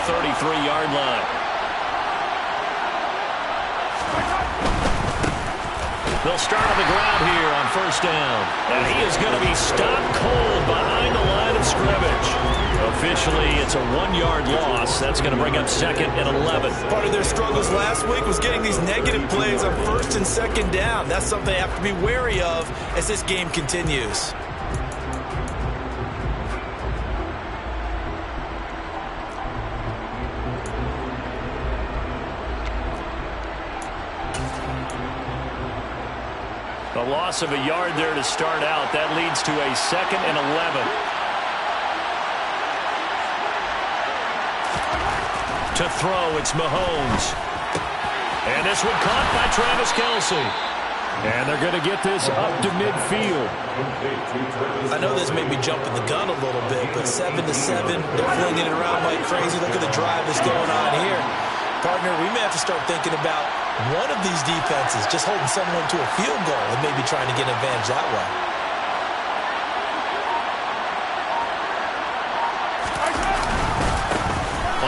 33-yard line. They'll start on the ground here on first down. And he is going to be stopped cold behind the line of scrimmage. Officially, it's a 1-yard loss. That's going to bring up 2nd and 11. Part of their struggles last week was getting these negative plays on 1st and 2nd down. That's something they have to be wary of as this game continues. A loss of a yard there to start out. That leads to a 2nd and 11. To throw, it's Mahomes. And this one caught by Travis Kelce. And they're going to get this up to midfield. I know this may be jumping the gun a little bit, but 7-7, they're flinging it around like crazy. Look at the drive that's going on here. Partner, we may have to start thinking about one of these defenses just holding someone to a field goal and maybe trying to get an advantage that way.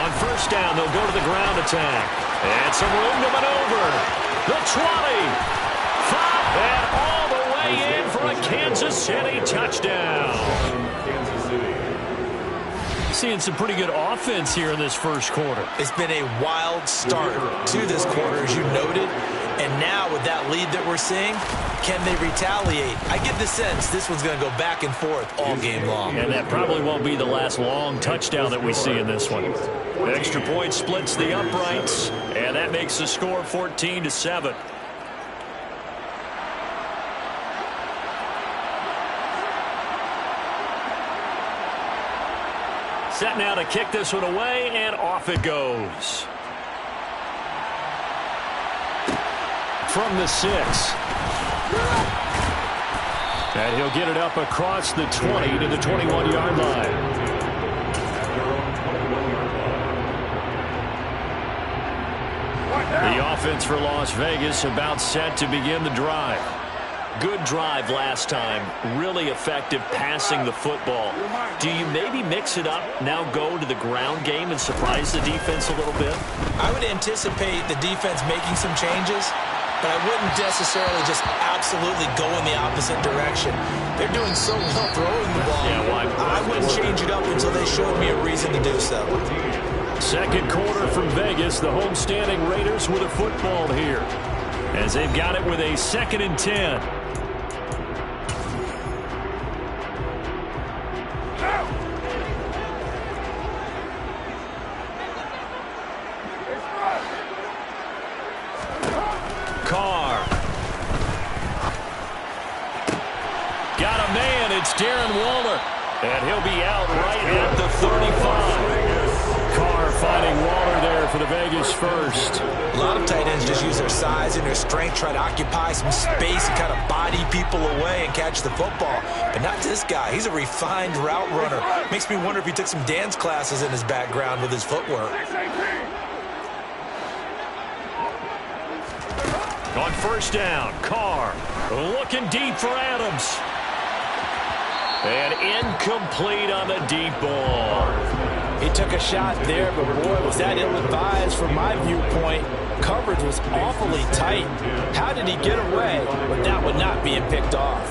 On first down, they'll go to the ground attack. And some room to maneuver. The 20. 5, and all the way in for a Kansas City touchdown. Seeing some pretty good offense here in this first quarter. It's been a wild start to this quarter, as you noted. And now with that lead that we're seeing, can they retaliate? I get the sense this one's going to go back and forth all game long. And that probably won't be the last long touchdown that we see in this one. The extra point splits the uprights, and that makes the score 14-7. Set now to kick this one away, and off it goes. From the 6. And he'll get it up across the 20 to the 21-yard line. The offense for Las Vegas about set to begin the drive. Good drive last time. Really effective passing the football. Do you maybe mix it up, now go to the ground game and surprise the defense a little bit? I would anticipate the defense making some changes, but I wouldn't necessarily just absolutely go in the opposite direction. They're doing so well throwing the ball. Yeah, why? I wouldn't change it up until they showed me a reason to do so. Second quarter from Vegas. The homestanding Raiders with a football here, as they've got it with a 2nd and 10. It's Darren Waller, and he'll be out right at the 35. Carr finding Waller there for the Vegas first. A lot of tight ends just use their size and their strength, try to occupy some space and kind of body people away and catch the football. But not this guy. He's a refined route runner. Makes me wonder if he took some dance classes in his background with his footwork. On first down, Carr looking deep for Adams. And incomplete on the deep ball. He took a shot there, but boy, was that ill-advised from my viewpoint. Coverage was awfully tight. How did he get away with that one not being picked off?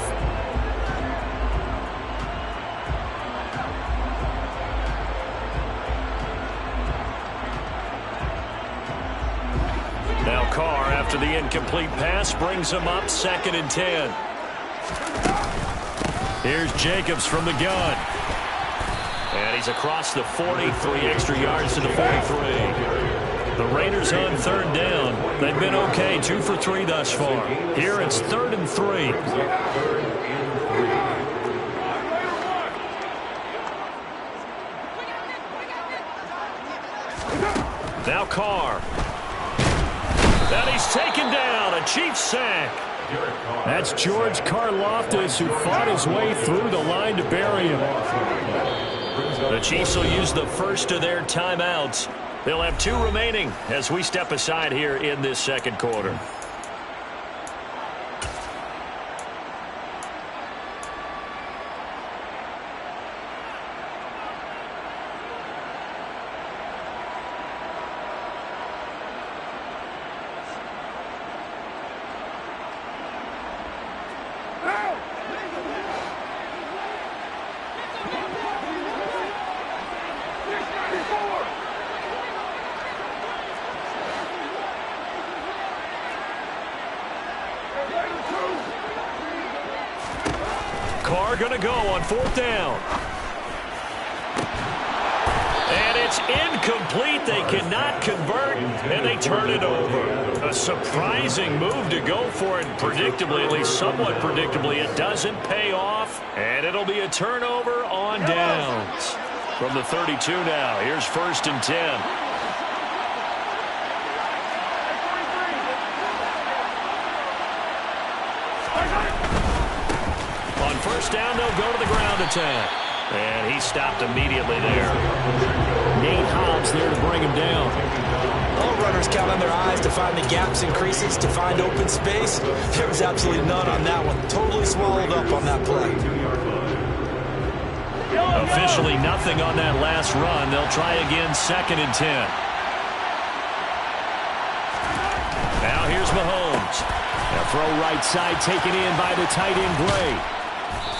Now Carr, after the incomplete pass, brings him up 2nd and 10. Here's Jacobs from the gun. And he's across the 40, 3 extra yards to the 43. The Raiders on 3rd down. They've been okay, 2 for 3 thus far. Here it's 3rd and 3. Now Carr. And he's taken down, a Chiefs sack. That's George Karlaftis, who fought his way through the line to bury him. The Chiefs will use the first of their timeouts. They'll have 2 remaining as we step aside here in this second quarter. Carr going to go on 4th down. And it's incomplete. They cannot convert, and they turn it over. A surprising move to go for it. Predictably, at least somewhat predictably, it doesn't pay off, and it'll be a turnover on downs. From the 32 now, here's 1st and 10. On 1st down, they'll go to the ground attack. And he stopped immediately there. Nate Hobbs there to bring him down. All runners count on their eyes to find the gaps and creases, to find open space. There was absolutely none on that one. Totally swallowed up on that play. Officially nothing on that last run. They'll try again, 2nd and 10. Now here's Mahomes. A throw right side taken in by the tight end Gray.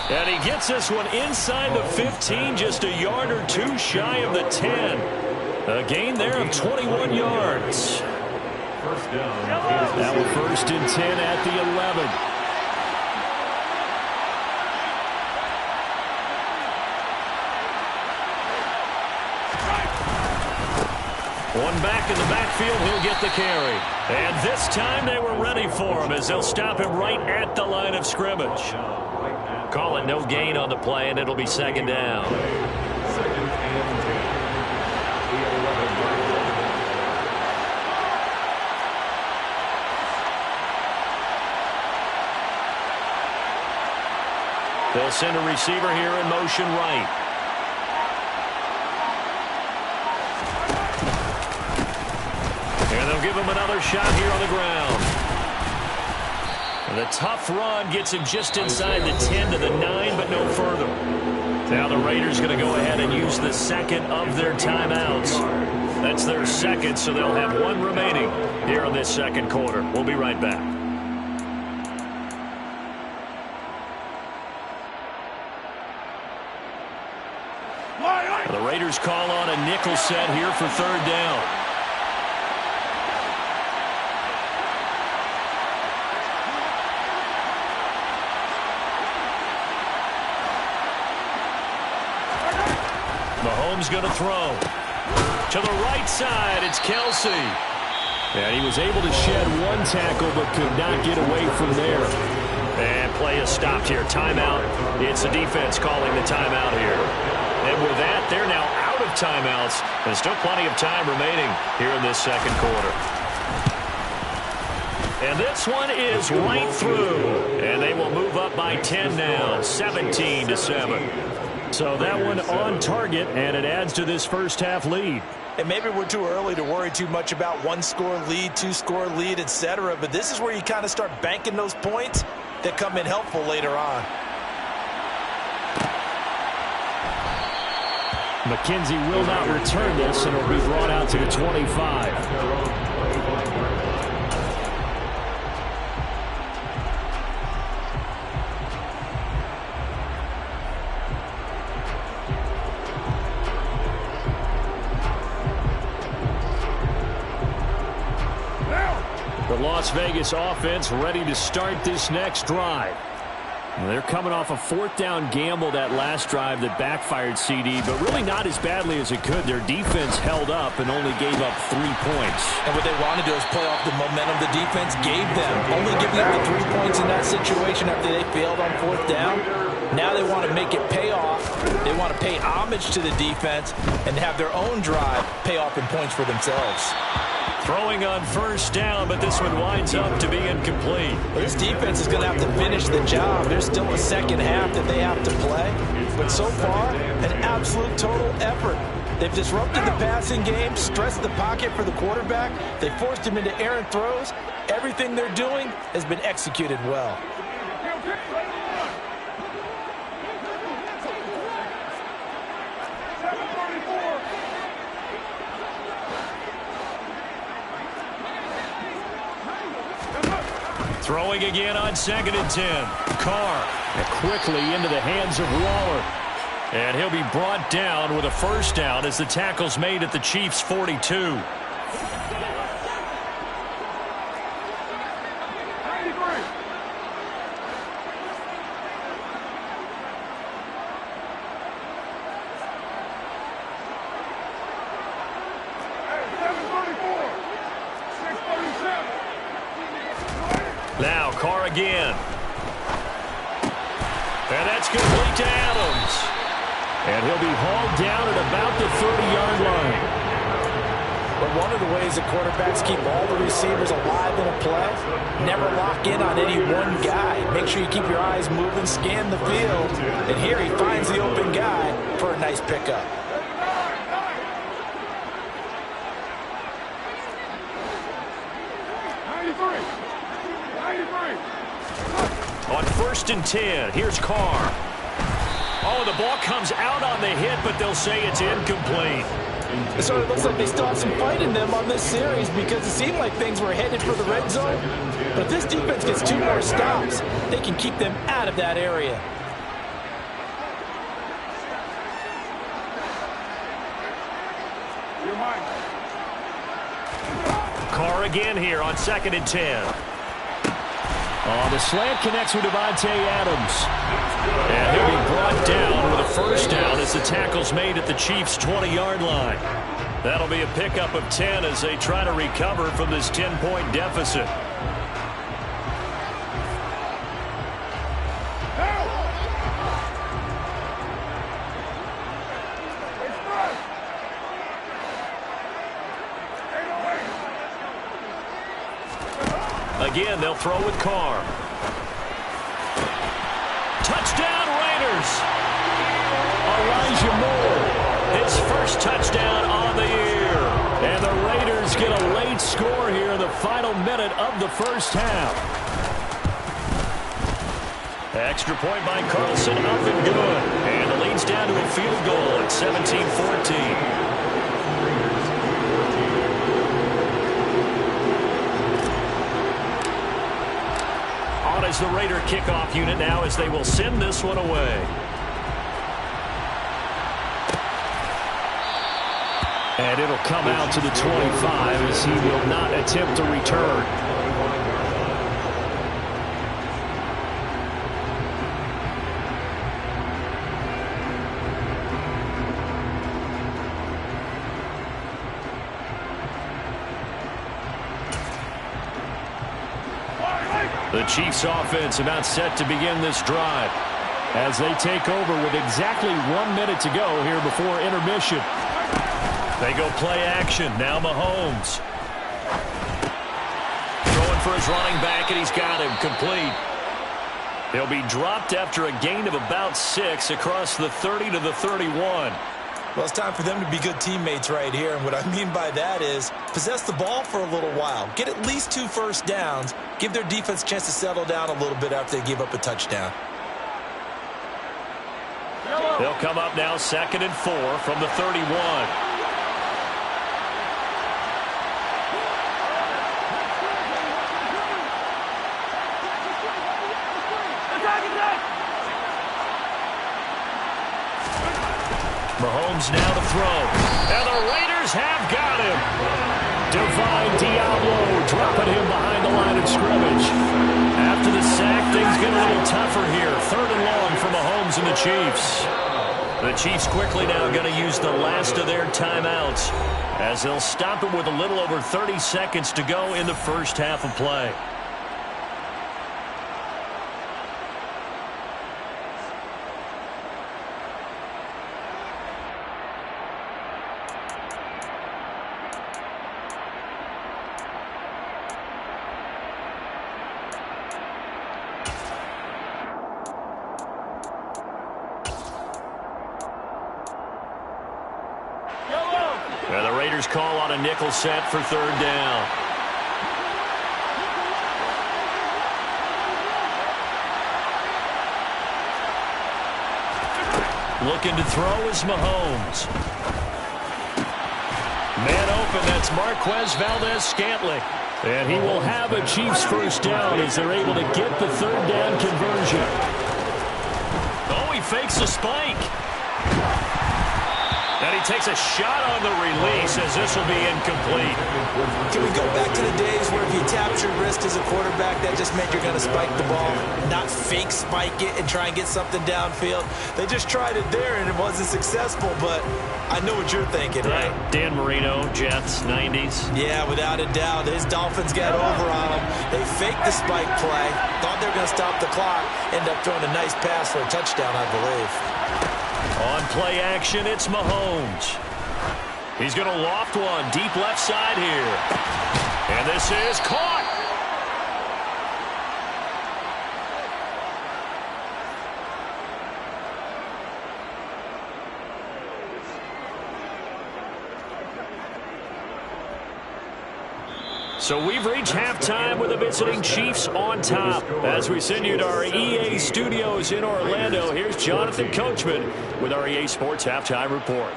And he gets this one inside the 15, just a yard or two shy of the 10. A gain there of 21 yards. Now we're 1st and 10 at the 11. One back in the backfield, he'll get the carry. And this time they were ready for him as they'll stop him right at the line of scrimmage. Call it no gain on the play, and it'll be 2nd down. They'll send a receiver here in motion right. And they'll give him another shot here on the ground. The tough run gets him just inside the 10 to the 9, but no further. Now the Raiders going to go ahead and use the 2nd of their timeouts. That's their 2nd, so they'll have 1 remaining here in this 2nd quarter. We'll be right back. The Raiders call on a nickel set here for 3rd down. Mahomes going to throw. To the right side, it's Kelsey. And he was able to shed 1 tackle, but could not get away from there. And play is stopped here. Timeout. It's the defense calling the timeout here. And with that, they're now out of timeouts. There's still plenty of time remaining here in this 2nd quarter. And this one is right through. And they will move up by 10 now, 17-7. So that one on target, and it adds to this first half lead. And maybe we're too early to worry too much about 1-score lead, 2-score lead, etc. But this is where you kind of start banking those points that come in helpful later on. McKenzie will not return this, and it'll be brought out to the 25. The Las Vegas offense ready to start this next drive. They're coming off a 4th down gamble that last drive that backfired, CD, but really not as badly as it could. Their defense held up and only gave up 3 points. And what they want to do is play off the momentum the defense gave them. Only giving up the 3 points in that situation after they failed on 4th down. Now they want to make it pay off. They want to pay homage to the defense and have their own drive pay off in points for themselves. Throwing on 1st down, but this one winds up to be incomplete. Well, this defense is going to have to finish the job. There's still a 2nd half that they have to play. But so far, an absolute total effort. They've disrupted the passing game, stressed the pocket for the quarterback. They forced him into errant throws. Everything they're doing has been executed well. Throwing again on 2nd and 10. Carr quickly into the hands of Waller. And he'll be brought down with a 1st down as the tackle's made at the Chiefs' 42. Now Carr again. And that's complete to Adams. And he'll be hauled down at about the 30-yard line. But one of the ways that quarterbacks keep all the receivers alive in a play, never lock in on any one guy. Make sure you keep your eyes moving, scan the field. And here he finds the open guy for a nice pickup. On 1st and 10, here's Carr. Oh, the ball comes out on the hit, but they'll say it's incomplete. It sort of looks like they still have some fight in them on this series because it seemed like things were headed for the red zone. But if this defense gets 2 more stops, they can keep them out of that area. Carr again here on 2nd and 10. Oh, the slant connects with Devontae Adams. And he'll be brought down with a first down as the tackle's made at the Chiefs' 20-yard line. That'll be a pickup of 10 as they try to recover from this 10-point deficit. Again, they'll throw with Carr. Touchdown, Raiders! Elijah Moore, his first touchdown on the year. And the Raiders get a late score here in the final minute of the first half. Extra point by Carlson, up and good. And the lead's down to a field goal at 17-14. As the Raider kickoff unit now as they will send this one away. And it'll come out to the 25 as he will not attempt to return. The Chiefs offense about set to begin this drive as they take over with exactly 1 minute to go here before intermission. They go play action. Now Mahomes. Throwing for his running back, and he's got him complete. He'll be dropped after a gain of about 6 across the 30 to the 31. Well, it's time for them to be good teammates right here. And what I mean by that is possess the ball for a little while. Get at least 2 first downs. Give their defense a chance to settle down a little bit after they give up a touchdown. They'll come up now 2nd and 4 from the 31. Mahomes now to throw. And the Raiders have got him. Divine Diablo dropping him behind the line of scrimmage. After the sack, things get a little tougher here. 3rd and long for Mahomes and the Chiefs. The Chiefs quickly now going to use the last of their timeouts as they'll stop it with a little over 30 seconds to go in the first half of play. And the Raiders call on a nickel set for 3rd down. Looking to throw is Mahomes. Man open, that's Marquez Valdez-Scantling. And he will have a Chiefs first down as they're able to get the 3rd down conversion. Oh, he fakes a spike. And he takes a shot on the release as this will be incomplete. Can we go back to the days where if you tapped your wrist as a quarterback, that just meant you're going to spike the ball, not fake spike it and try and get something downfield? They just tried it there, and it wasn't successful, but I know what you're thinking, right? Dan Marino, Jets, 90s. Yeah, without a doubt. His Dolphins got over on him. They faked the spike play, thought they were going to stop the clock, end up throwing a nice pass for a touchdown, I believe. On play action, it's Mahomes. He's going to loft one deep left side here. And this is caught. So we've reached halftime with the visiting Chiefs on top. As we send you to our EA studios in Orlando, here's Jonathan Coachman with our EA Sports Halftime Report.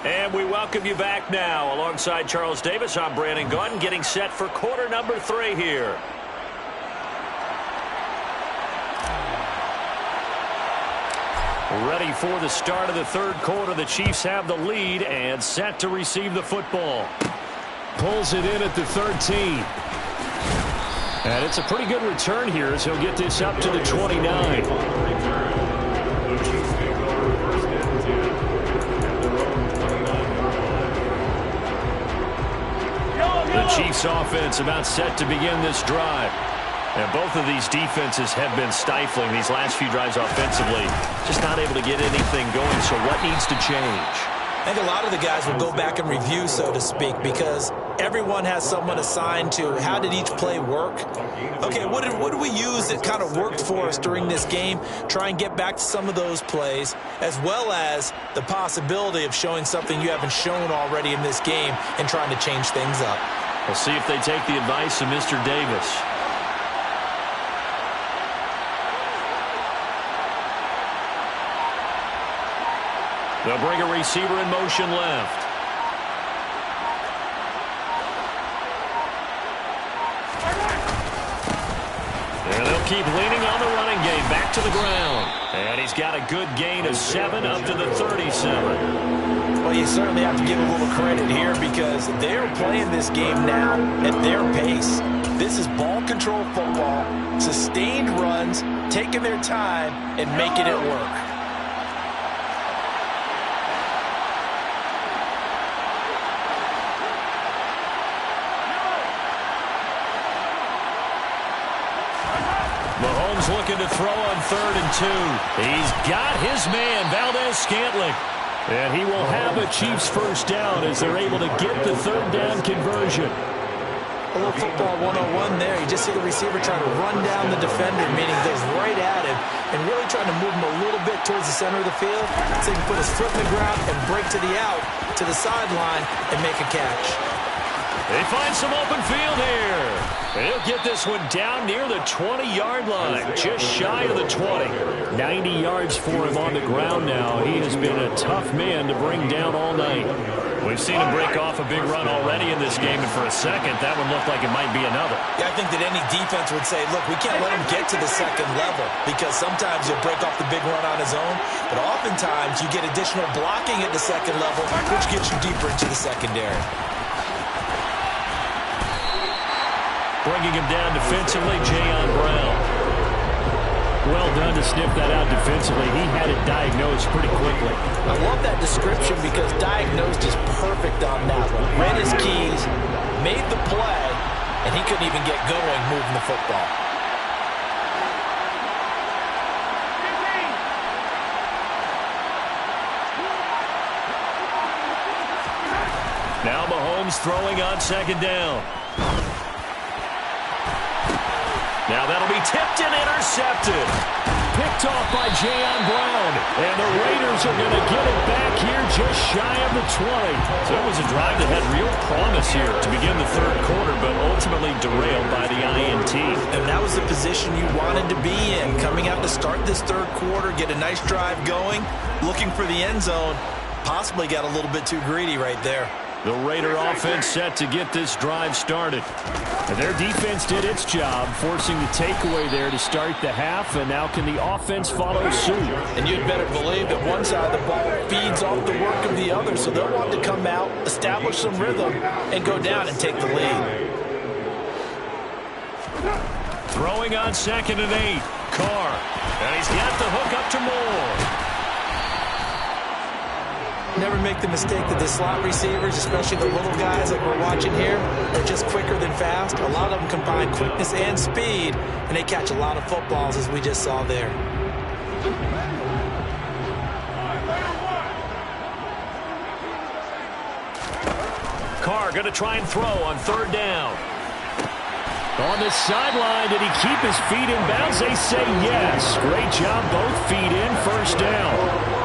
And we welcome you back now. Alongside Charles Davis, I'm Brandon Gunn, getting set for quarter number 3 here. Ready for the start of the third quarter. The Chiefs have the lead and set to receive the football. Pulls it in at the 13. And it's a pretty good return here as he'll get this up to the 29. The Chiefs offense about set to begin this drive. And both of these defenses have been stifling these last few drives offensively. Just not able to get anything going, so what needs to change? I think a lot of the guys will go back and review, so to speak, because everyone has someone assigned to how did each play work. Okay, what did we use that kind of worked for us during this game? Try and get back to some of those plays, as well as the possibility of showing something you haven't shown already in this game and trying to change things up. We'll see if they take the advice of Mr. Davis. They'll bring a receiver in motion left. And they'll keep leaning on the running game back to the ground. And he's got a good gain of 7 up to the 37. Well, you certainly have to give a little credit here because they're playing this game now at their pace. This is ball control football, sustained runs, taking their time, and making it work. Mahomes looking to throw on 3rd and 2. He's got his man, Valdez-Scantling. And he will have a Chiefs first down as they're able to get the 3rd down conversion. A little football 101 there. You just see the receiver trying to run down the defender, meaning goes right at him, and really trying to move him a little bit towards the center of the field so he can put his foot in the ground and break to the out, to the sideline, and make a catch. They find some open field here. He'll get this one down near the 20-yard line, just shy of the 20. 90 yards for him on the ground now. He has been a tough man to bring down all night. We've seen him break off a big run already in this game, and for a second, that one looked like it might be another. Yeah, I think that any defense would say, look, we can't let him get to the second level because sometimes he'll break off the big run on his own, but oftentimes you get additional blocking at the second level, which gets you deeper into the secondary. Bringing him down defensively, Jayon Brown. Well done to sniff that out defensively. He had it diagnosed pretty quickly. I love that description because diagnosed is perfect on that one. Read his keys, made the play, and he couldn't even get going moving the football. Now Mahomes throwing on 2nd down. Now that'll be tipped and intercepted. Picked off by Jayon Brown. And the Raiders are going to get it back here just shy of the 20. So it was a drive that had real promise here to begin the 3rd quarter, but ultimately derailed by the INT. And that was the position you wanted to be in. Coming out to start this 3rd quarter, get a nice drive going, looking for the end zone. Possibly got a little bit too greedy right there. The Raider offense set to get this drive started. Their defense did its job, forcing the takeaway there to start the half, and now can the offense follow suit? And you'd better believe that one side of the ball feeds off the work of the other, so they'll want to come out, establish some rhythm, and go down and take the lead. Throwing on 2nd and 8. Carr. And he's got the hook up to Moore. Never make the mistake that the slot receivers, especially the little guys like we're watching here, are just quicker than fast. A lot of them combine quickness and speed, and they catch a lot of footballs, as we just saw there. Carr going to try and throw on 3rd down. On the sideline, did he keep his feet in bounds? They say yes. Great job, both feet in, 1st down.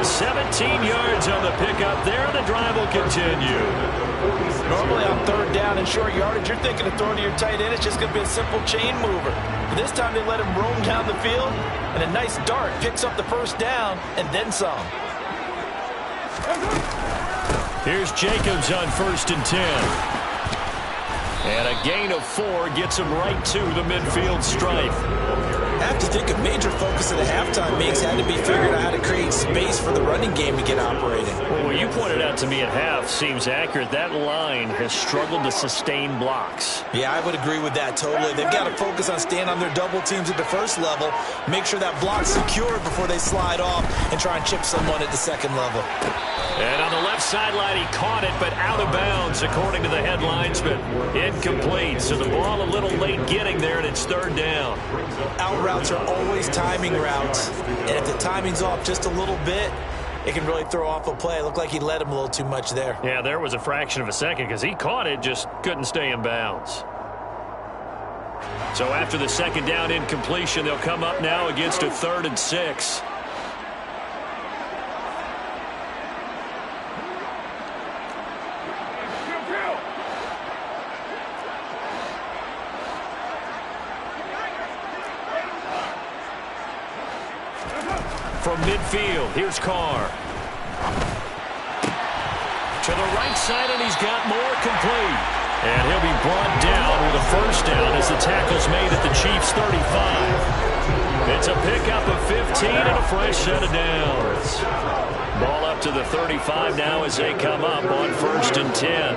17 yards on the pickup there, and the drive will continue. Normally on 3rd down and short yardage, you're thinking of throwing to your tight end. It's just going to be a simple chain mover. But this time they let him roam down the field, and a nice dart picks up the 1st down and then some. Here's Jacobs on 1st and 10. And a gain of 4 gets him right to the midfield stripe. I have to think a major focus of the halftime meetings had to be figuring out how to create space for the running game to get operating. Well, what you pointed out to me at half seems accurate. That line has struggled to sustain blocks. Yeah, I would agree with that totally. They've got to focus on staying on their double teams at the 1st level, make sure that block's secured before they slide off and try and chip someone at the 2nd level. And on the left sideline, he caught it, but out of bounds, according to the headlines, but incomplete. So the ball a little late getting there, and it's 3rd down. Out routes are always timing routes, and if the timing's off just a little bit, it can really throw off a play. It looked like he led him a little too much there. Yeah, there was a fraction of a second because he caught it, just couldn't stay in bounds. So after the 2nd down incompletion, they'll come up now against a 3rd and 6. From midfield, here's Carr. To the right side, and he's got more complete. And he'll be brought down with a 1st down as the tackle's made at the Chiefs' 35. It's a pickup of 15 and a fresh set of downs. Ball up to the 35 now as they come up on 1st and 10.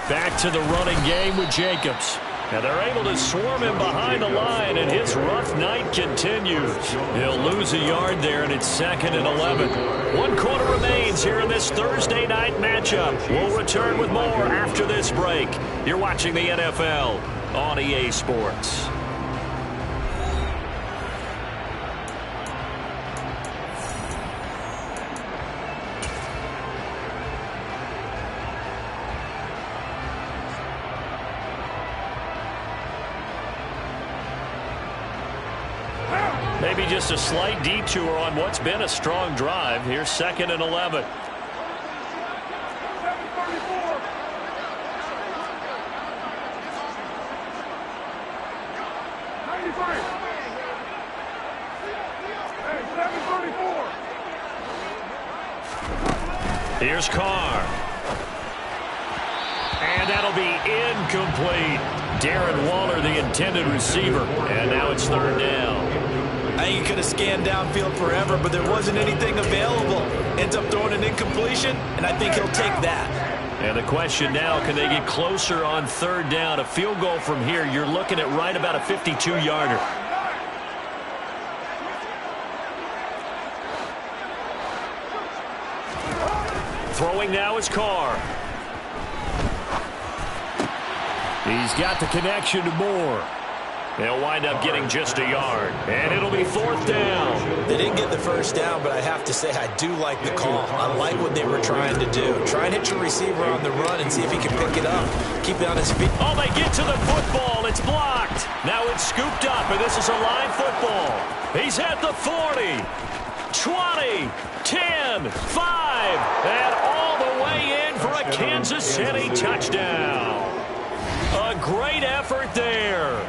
Back to the running game with Jacobs. Now they're able to swarm him behind the line, and his rough night continues. He'll lose a yard there, and it's 2nd and 11. 1 quarter remains here in this Thursday night matchup. We'll return with more after this break. You're watching the NFL on EA Sports. Maybe just a slight detour on what's been a strong drive. Here's 2nd and 11. Here's Carr. And that'll be incomplete. Darren Waller, the intended receiver. And now it's 3rd down. I think he could have scanned downfield forever, but there wasn't anything available. Ends up throwing an incompletion, and I think he'll take that. And the question now, can they get closer on 3rd down? A field goal from here, you're looking at right about a 52-yarder. Throwing now is Carr. He's got the connection to Moore. They'll wind up getting just a yard, and it'll be 4th down. They didn't get the 1st down, but I have to say I do like the call. I like what they were trying to do. Try and hit your receiver on the run and see if he can pick it up. Keep it on his feet. Oh, they get to the football. It's blocked. Now it's scooped up, and this is a live football. He's at the 40, 20, 10, 5, and all the way in for a Kansas City touchdown. A great effort there.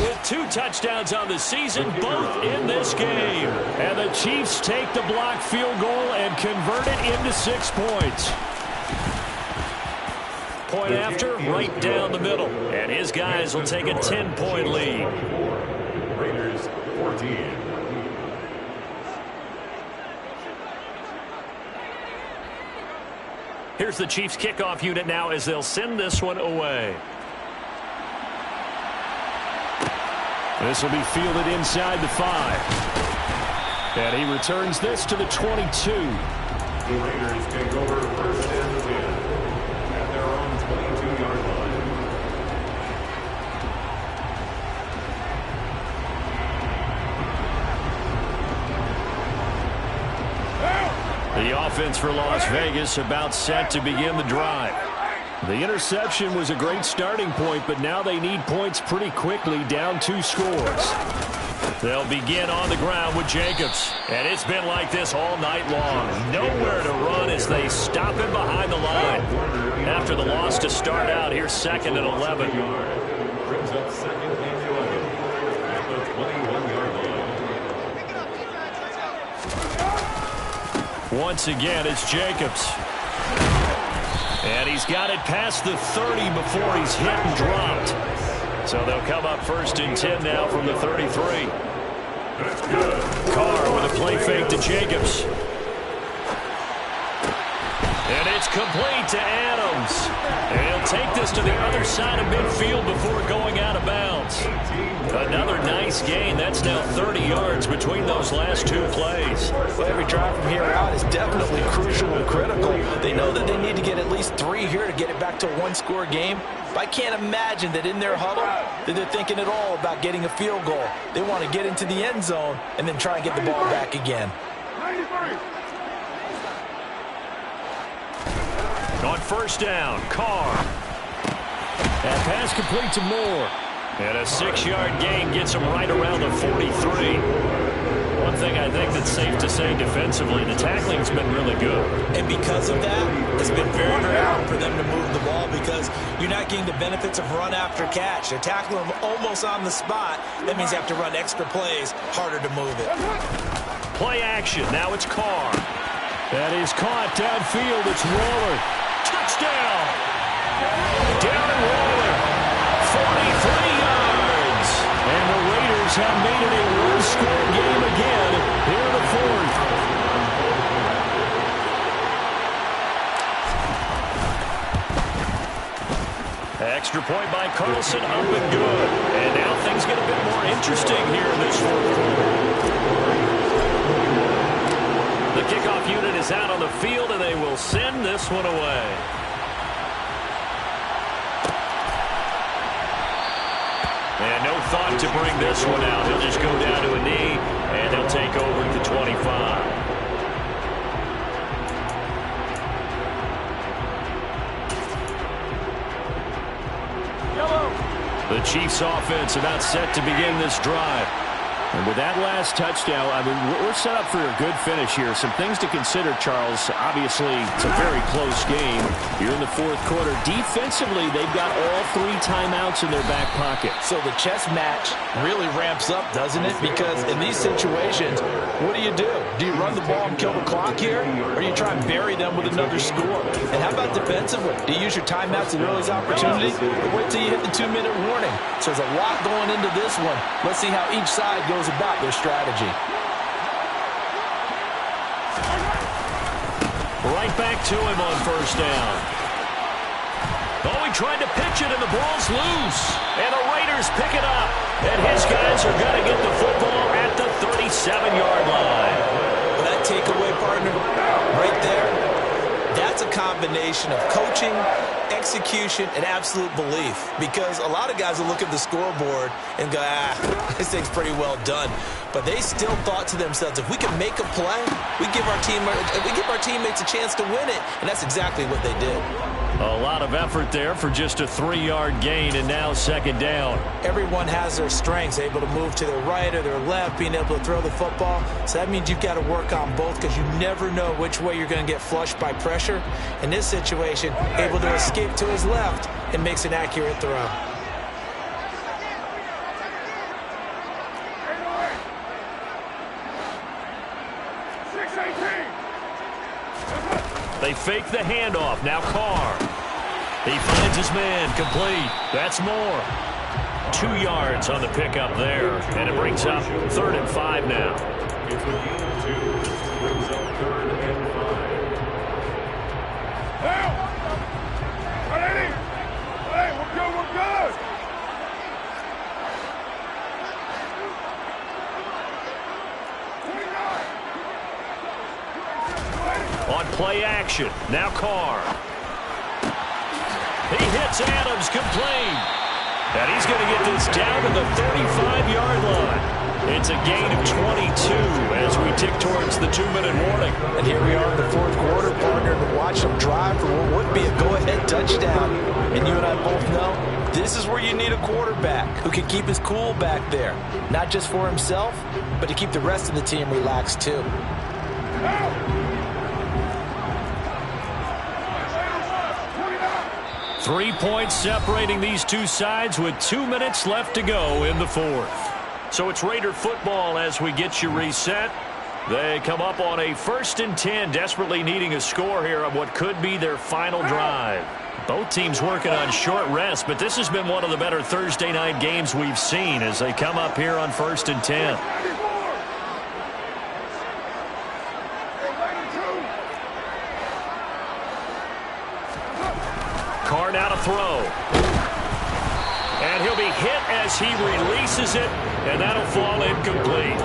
with 2 touchdowns on the season, both in this game. And the Chiefs take the blocked field goal and convert it into 6 points. Point after, right down the middle. And his guys will take a 10-point lead. Raiders 14. Here's the Chiefs kickoff unit now as they'll send this one away. This will be fielded inside the 5. And he returns this to the 22. The Raiders take over first and 10 at their own 22-yard line. The offense for Las Vegas about set to begin the drive. The interception was a great starting point, but now they need points pretty quickly, down 2 scores. They'll begin on the ground with Jacobs. And it's been like this all night long. Nowhere to run as they stop him behind the line. After the loss to start out, here's 2nd and 11. Brings up 2nd and 11 at the 21-yard line. Once again, it's Jacobs. And he's got it past the 30 before he's hit and dropped. So they'll come up 1st and 10 now from the 33. That's good. Carr with a play fake to Jacobs. And it's complete to Adams. And he'll take this to the other side of midfield before going out of bounds. Another nice gain. That's now 30 yards between those last 2 plays. Well, every drive from here out is definitely crucial and critical. They know that they need to get at least 3 here to get it back to a 1-score game. But I can't imagine that in their huddle that they're thinking at all about getting a field goal. They want to get into the end zone and then try and get the ball back again. On 1st down, Carr. And pass complete to Moore. And a 6-yard gain gets him right around the 43. One thing I think that's safe to say defensively, the tackling's been really good. And because of that, it's been very, very hard for them to move the ball because you're not getting the benefits of run after catch. They're tackling them almost on the spot. That means you have to run extra plays, harder to move it. Play action. Now it's Carr. That is caught downfield. It's Waller. Touchdown. Darren Waller. 43 yards. And the Raiders have made it a 1-score game again here in the 4th. Extra point by Carlson, up and good. And now things get a bit more interesting here in this 4th quarter. The kickoff unit is out on the field, and they will send this one away. And no thought to bring this one out. He'll just go down to a knee, and he'll take over at the 25. The Chiefs offense about set to begin this drive. And with that last touchdown, I mean, we're set up for a good finish here. Some things to consider, Charles. Obviously, it's a very close game. You're in the 4th quarter. Defensively, they've got all 3 timeouts in their back pocket. So the chess match really ramps up, doesn't it? Because in these situations, what do? Do you run the ball and kill the clock here? Or do you try and bury them with another score? And how about defensively? Do you use your timeouts at early opportunity? Or wait till you hit the 2-minute warning? So there's a lot going into this one. Let's see how each side goes about their strategy. Right back to him on 1st down. Oh, he tried to pitch it, and the ball's loose. And the Raiders pick it up. And his guys are going to get the football at the 37-yard line. Well, that takeaway, partner, right there, that's a combination of coaching, execution, and absolute belief. Because a lot of guys will look at the scoreboard and go, this thing's pretty well done. But they still thought to themselves, if we can make a play, we give our teammates a chance to win it. And that's exactly what they did. A lot of effort there for just a 3-yard gain, and now 2nd down. Everyone has their strengths, able to move to their right or their left, being able to throw the football. So that means you've got to work on both because you never know which way you're going to get flushed by pressure. In this situation, able to escape to his left and makes an accurate throw. They fake the handoff. Now Carr. He finds his man. Complete. That's more. 2 yards on the pickup there. And it brings up 3rd and 5 now. It's a gain of 2. Brings up 3rd and 5. Help! Ready? Hey, we're good, we're good! On play action. Now Carr. He hits Adams, complete. And he's going to get this down to the 35-yard line. It's a gain of 22 as we tick towards the 2-minute warning. And here we are in the 4th quarter, partner, to watch them drive for what would be a go-ahead touchdown. And you and I both know this is where you need a quarterback who can keep his cool back there. Not just for himself, but to keep the rest of the team relaxed too. 3 points separating these two sides with 2 minutes left to go in the 4th. So it's Raider football as we get you reset. They come up on a 1st and 10, desperately needing a score here on what could be their final drive. Both teams working on short rest, but this has been one of the better Thursday night games we've seen as they come up here on 1st and 10. Carr now to throw. And he'll be hit as he releases it, and that'll fall incomplete.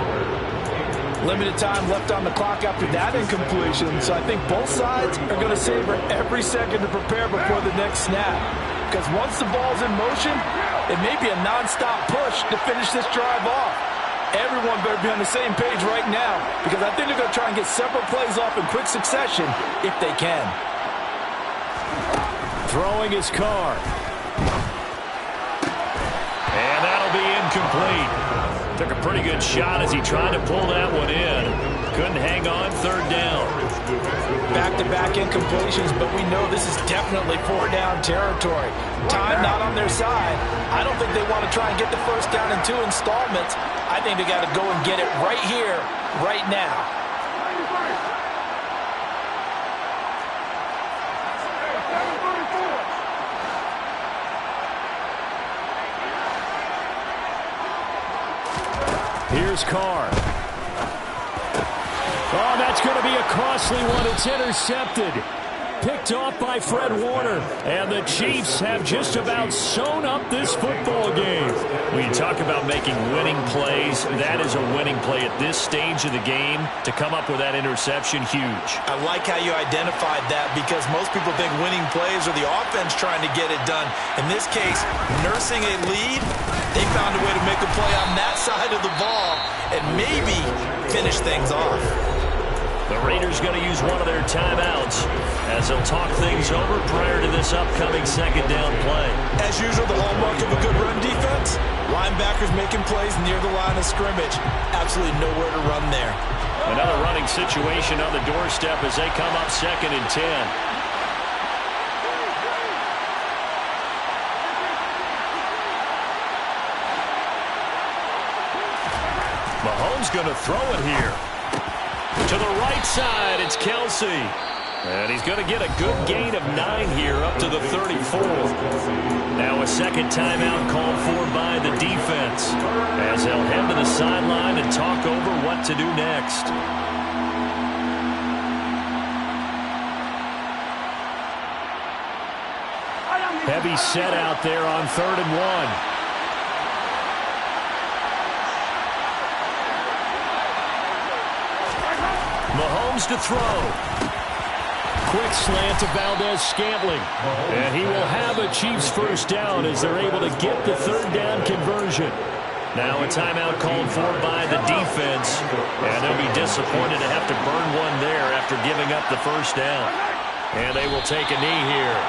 Limited time left on the clock after that incompletion, so I think both sides are going to savor every second to prepare before the next snap. Because once the ball's in motion, it may be a non-stop push to finish this drive off. Everyone better be on the same page right now, because I think they're going to try and get several plays off in quick succession if they can. Throwing his Carr. And that'll be incomplete. Took a pretty good shot as he tried to pull that one in. Couldn't hang on, 3rd down. Back-to-back incompletions, but we know this is definitely 4-down territory. Time not on their side. I don't think they want to try and get the 1st down in 2 installments. I think they got to go and get it right here, right now. Here's Carr. Oh, that's going to be a costly one. It's intercepted. Picked off by Fred Warner. And the Chiefs have just about sewn up this football game. When you talk about making winning plays, that is a winning play at this stage of the game. To come up with that interception, huge. I like how you identified that because most people think winning plays are the offense trying to get it done. In this case, nursing a lead, they found a way to make a play on that side of the ball and maybe finish things off. The Raiders going to use one of their timeouts as they'll talk things over prior to this upcoming 2nd down play. As usual, the hallmark of a good run defense, linebackers making plays near the line of scrimmage. Absolutely nowhere to run there. Another running situation on the doorstep as they come up 2nd and 10. Mahomes going to throw it here. To the right side, it's Kelsey. And he's going to get a good gain of 9 here up to the 34. Now a 2nd timeout called for by the defense as they'll head to the sideline and talk over what to do next. Heavy set out there on 3rd and 1. Mahomes to throw. Quick slant to Valdez-Scantling. And he will have a Chiefs 1st down as they're able to get the 3rd down conversion. Now a timeout called for by the defense. And they'll be disappointed to have to burn one there after giving up the 1st down. And they will take a knee here.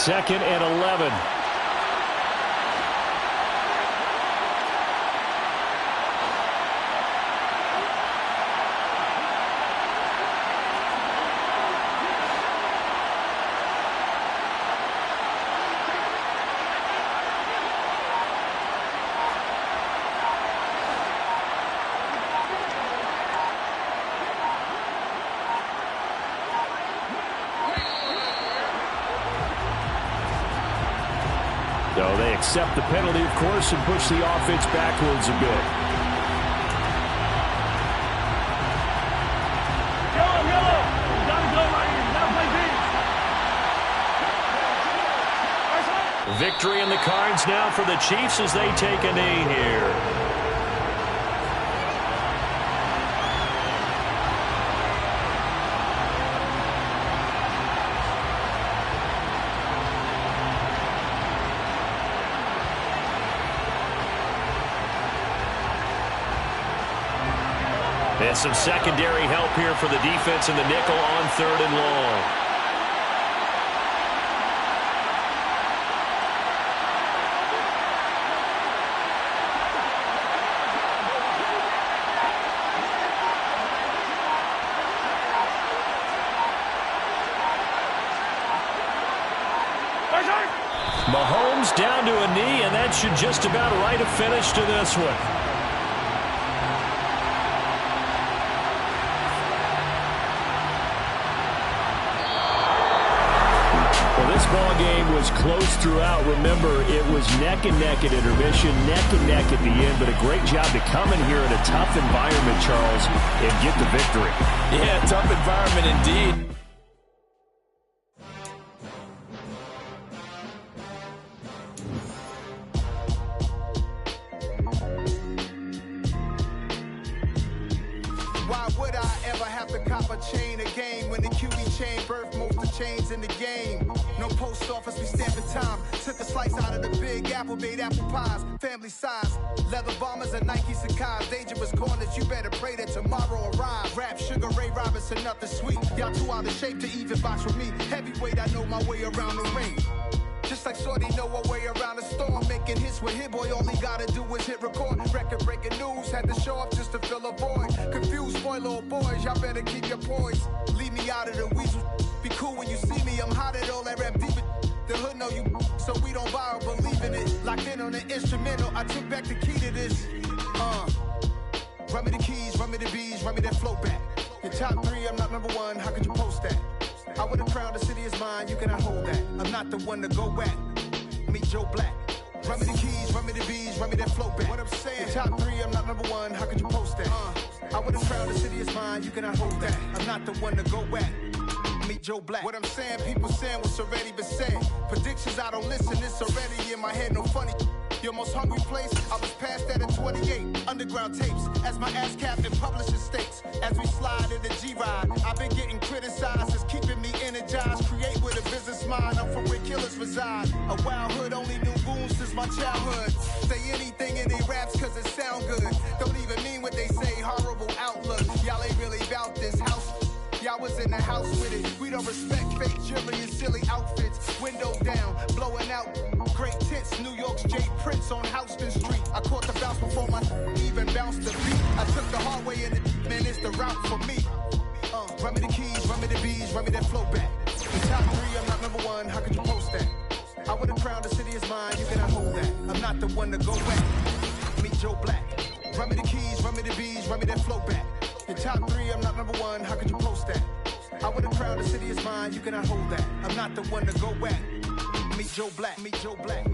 2nd and 11. So they accept the penalty, of course, and push the offense backwards a bit. Yellow. You gotta go right here. You gotta play deep. Victory in the cards now for the Chiefs as they take a knee here. And some secondary help here for the defense in the nickel on 3rd and long. Mahomes down to a knee, and that should just about write a finish to this one. This ball game was close throughout. Remember, it was neck and neck at intermission, neck and neck at the end, but a great job to come in here in a tough environment, Charles, and get the victory. Yeah, tough environment indeed. Why would I ever have to cop a chain again when the QB chain birthed most of the chains in the game? No post office, we stamping time. Took a slice out of the big apple, made apple pies, family size. Leather bombers and Nike Sacai's. Dangerous corners, you better pray that tomorrow arrives. Rap, Sugar Ray Robinson, nothing sweet. Y'all too out of shape to even box with me. Heavyweight, I know my way around the ring. Just like Shorty know her way around the storm. Making hits with Hit Boy, all he gotta do is hit record. Record breaking news, had to show up just to fill a void. Confused, spoiled little boys, y'all better keep your poise. Leave me out of the weasel. Be cool when you see me, I'm hot at all that rap deep. The hood know you, so we don't borrow, believe in it. Locked in on the instrumental, I took back the key to this. Run me the keys, run me the bees, run me that flow back. Your top 3, I'm not number 1, how could you post that? I would've crowned the city is mine, you cannot hold that. I'm not the one to go at. Meet Joe Black. Run me the keys, run me the bees, run me that flow back. What I'm saying, your top 3, I'm not number 1, how could you post that? I would've crowned the city is mine, you cannot hold that. I'm not the one to go at. Meet Joe Black. What I'm saying, people saying what's already been said. Predictions, I don't listen, it's already in my head, no funny. Your most hungry place, I was past that at 28. Underground tapes, as my ass cap in publishing states. As we slide in the G-Ride, I've been getting criticized, it's keeping me energized. Create with a business mind, I'm from where killers reside. A wild hood, only knew goons since my childhood. Say anything in they raps cause it sound good. Don't even mean what they say, horrible outlook. Y'all ain't really about this house. Y'all was in the house with it. We don't respect fake jewelry and silly outfits. Window down, blowing out great tits. New York's J. Prince on Houston Street. I caught the bounce before my even bounced the beat. I took the hard way in it, man, it's the route for me. Run me the keys, run me the bees, run me that flow back. The top 3, I'm not number 1, how could you post that? I would've crowned the city is mine, you cannot hold that. I'm not the one to go back. Meet Joe Black. Run me the keys, run me the bees, run me that flow back. The top 3, I'm not number 1, how could you post that? I would've crowned the city is mine, you cannot hold that. I'm not the one to go at. Meet Joe Black, meet Joe Black.